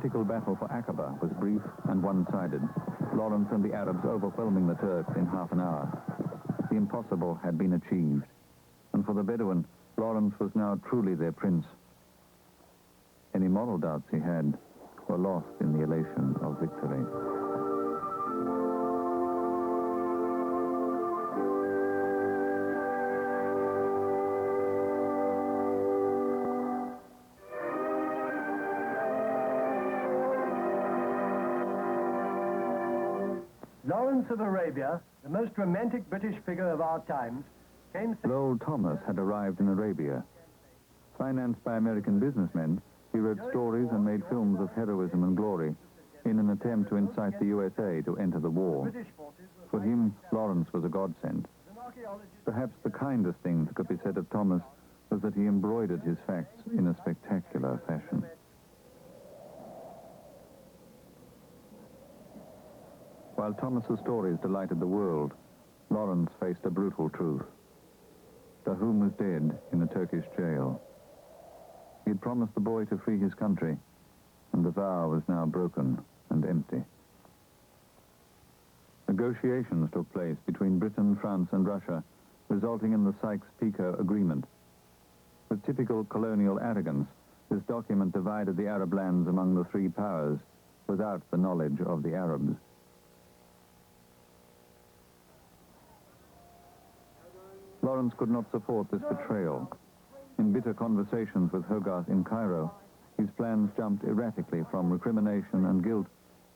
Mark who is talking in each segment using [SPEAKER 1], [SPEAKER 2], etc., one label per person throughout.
[SPEAKER 1] critical battle for Aqaba was brief and one-sided, Lawrence and the Arabs overwhelming the Turks in half an hour. The impossible had been achieved, and for the Bedouin, Lawrence was now truly their prince. Any moral doubts he had were lost in the elation of victory.
[SPEAKER 2] Lawrence of Arabia, the most romantic British figure of our times, came...
[SPEAKER 1] Old Thomas had arrived in Arabia. Financed by American businessmen, he wrote stories and made films of heroism and glory in an attempt to incite the USA to enter the war. For him, Lawrence was a godsend. Perhaps the kindest thing that could be said of Thomas was that he embroidered his facts in a spectacular fashion. While Thomas's stories delighted the world, Lawrence faced a brutal truth. Dahum was dead in a Turkish jail. He had promised the boy to free his country, and the vow was now broken and empty. Negotiations took place between Britain, France, and Russia, resulting in the Sykes-Picot Agreement. With typical colonial arrogance, this document divided the Arab lands among the three powers without the knowledge of the Arabs. Lawrence could not support this betrayal. In bitter conversations with Hogarth in Cairo, his plans jumped erratically from recrimination and guilt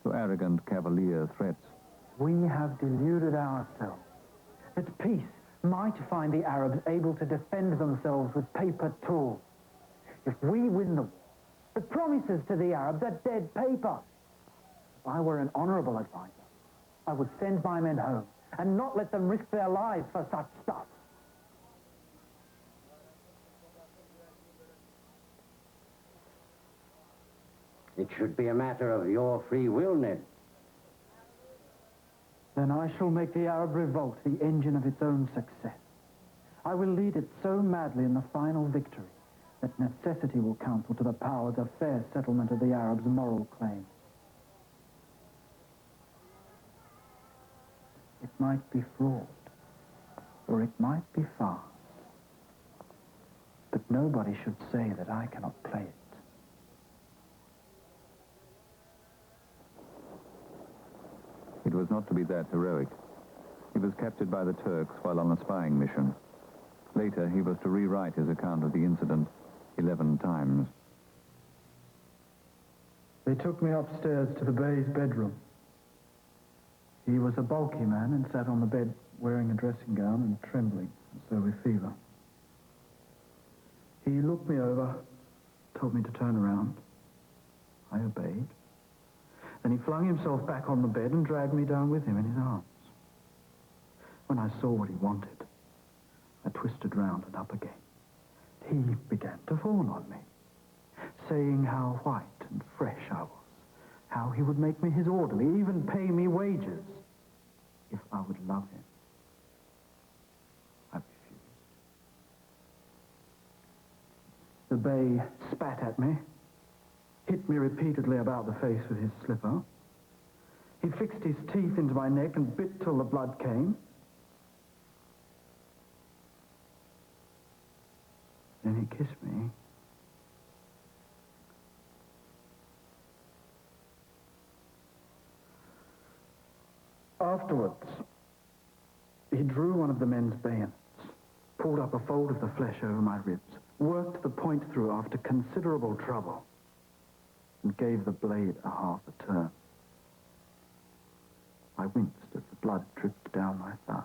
[SPEAKER 1] to arrogant cavalier threats.
[SPEAKER 3] We have deluded ourselves that peace might find the Arabs able to defend themselves with paper tools. If we win the war, the promises to the Arabs are dead paper. If I were an honorable advisor, I would send my men home and not let them risk their lives for such stuff.
[SPEAKER 4] It should be a matter of your free will, Ned.
[SPEAKER 3] Then I shall make the Arab revolt the engine of its own success. I will lead it so madly in the final victory that necessity will counsel to the powers a fair settlement of the Arabs' moral claims. It might be fraud, or it might be farce. But nobody should say that I cannot play it.
[SPEAKER 1] It was not to be that heroic. He was captured by the Turks while on a spying mission. Later, he was to rewrite his account of the incident 11 times.
[SPEAKER 3] They took me upstairs to the Bey's bedroom. He was a bulky man and sat on the bed wearing a dressing gown and trembling as though with fever. He looked me over, told me to turn around. I obeyed. Then he flung himself back on the bed and dragged me down with him in his arms. When I saw what he wanted, I twisted round and up again. He began to fawn on me, saying how white and fresh I was, how he would make me his orderly, even pay me wages, if I would love him. I refused. The Bey spat at me, hit me repeatedly about the face with his slipper. He fixed his teeth into my neck and bit till the blood came. Then he kissed me. Afterwards, he drew one of the men's bayonets, pulled up a fold of the flesh over my ribs, worked the point through after considerable trouble, and gave the blade a half a turn. I winced as the blood dripped down my thigh.